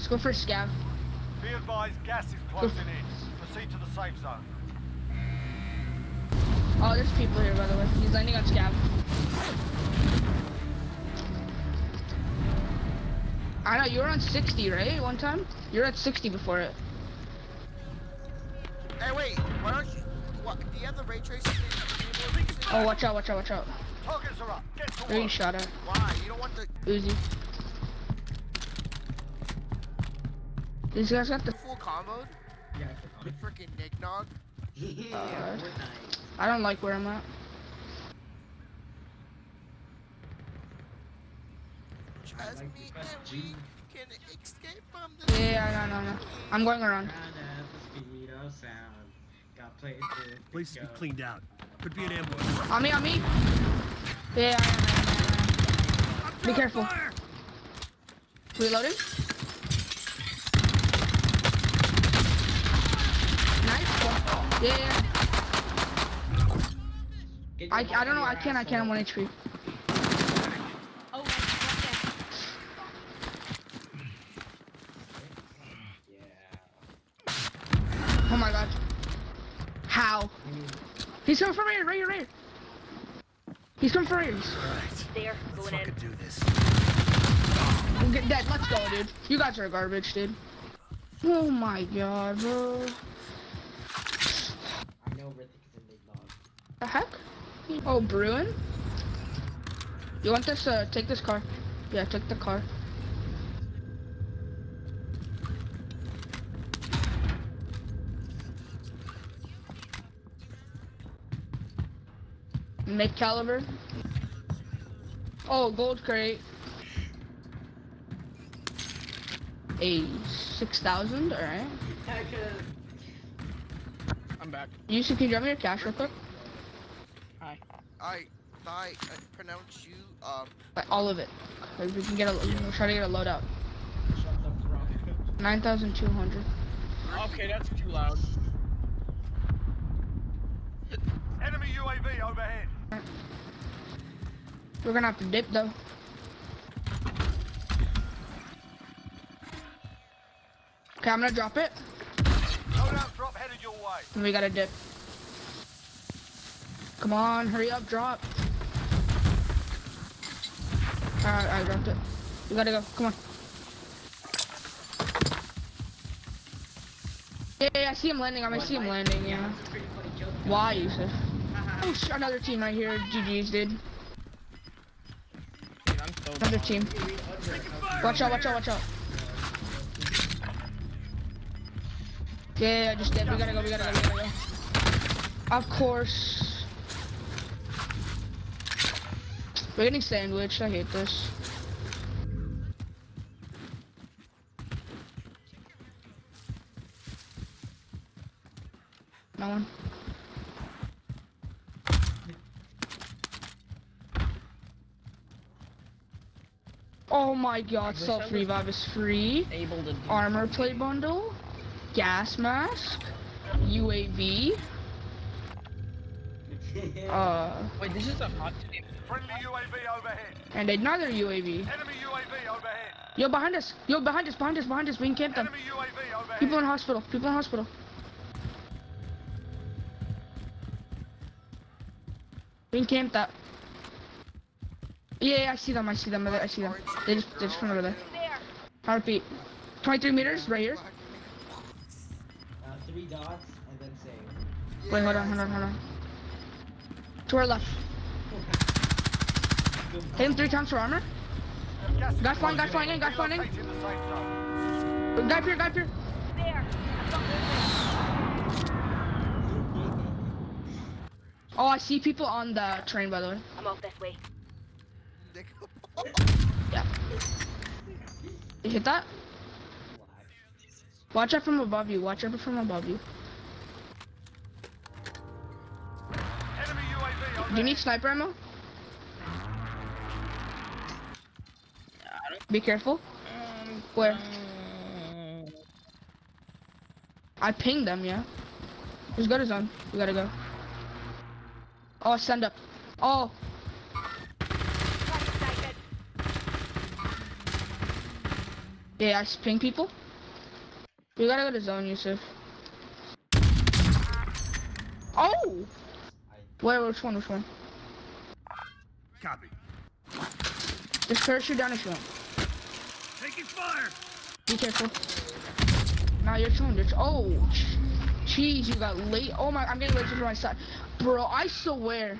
Let's go for a scav. Be advised, gas is closing in. Proceed to the safe zone. Oh, there's people here, by the way. He's landing on scav. I know, you were on 60, right? One time? You were at 60 before it. Hey, wait. Why don't you... What? Do you have the ray tracing thing? Oh, watch out, watch out, watch out. Targets are up. Get to They're getting work. shot at. Why? You don't want the Uzi. These guys got the... full combo? Yeah, Freaking Nicknog. yeah, we're nice. I don't like where I'm at. Trust like me, the best and G. we can escape from the... Yeah, no. I'm going around. Run at the speed of sound. Got places to Place to be go. cleaned out. Could be an ambush. On me. Yeah, I am. Be careful. Reloading. Nice. Yeah. Get your I don't know. body, I can't. I'm 1 HP. Oh, Yeah. Oh my god. How? He's coming from here. Right here. He's coming from here. Alright. there, Let's going in. fucking do this. I'm getting dead. Let's go, dude. You guys are garbage, dude. Oh my god, bro. I know Rtx is a big dog. The heck? Oh, Bruin? You want this? Take this car. Yeah, take the car. Mid caliber. Oh, gold crate. A 6,000. All right. I'm back. You can you drop me your cash real quick? Hi. I pronounce you, Like, all of it. Cause we can get a. We'll try to get a loadout. Shut the front. 9,200. Okay, that's too loud. Enemy UAV overhead. We're gonna have to dip though. Okay, I'm gonna drop it. Loadout drop headed your way. And we gotta dip. Come on, hurry up, drop. Alright, I dropped it. We gotta go, come on. Yeah, I see him landing. I see him landing, yeah. It's a pretty funny joke. Why, Yusuf? Oh, another team right here. GG's, dude. Dude, I'm so Another down. team. Watch out. Yeah, just dead. We gotta go. Of course. We're getting sandwiched. I hate this. No one. Oh my god, self-revive is free. Able to do Armor plate bundle. Gas mask. UAV. Wait, this is a hot team. Friendly UAV overhead. And another UAV. Enemy UAV overhead. Yo, behind us. We can camp them. Enemy UAV overhead. People in hospital. We can camp that. Yeah, I see them. They just from over there. Heartbeat. 23 meters, right here. 3 dots and then save. Wait, hold on. To our left. Hit him 3 times for armor. Gas is Guy flying, closing guy flying. Relocating the safe zone. Guy up here. there. I've got movement. Oh, I see people on the train, by the way. I'm off this way. Yeah. You hit that? Watch out from above you. Enemy UAV overhead. Do you need sniper ammo? Be careful. Where? I pinged them, yeah. Just go to zone. We gotta go. Oh, send up. Oh. Yeah, I ping people. We gotta go to zone, Yusuf. Oh! Where? Which one? Which one? Copy. Just parachute down if you want. Taking fire. Be careful. Now you're chilling. Oh, jeez, you got late. Oh my, I'm getting laser from my side, bro. I swear.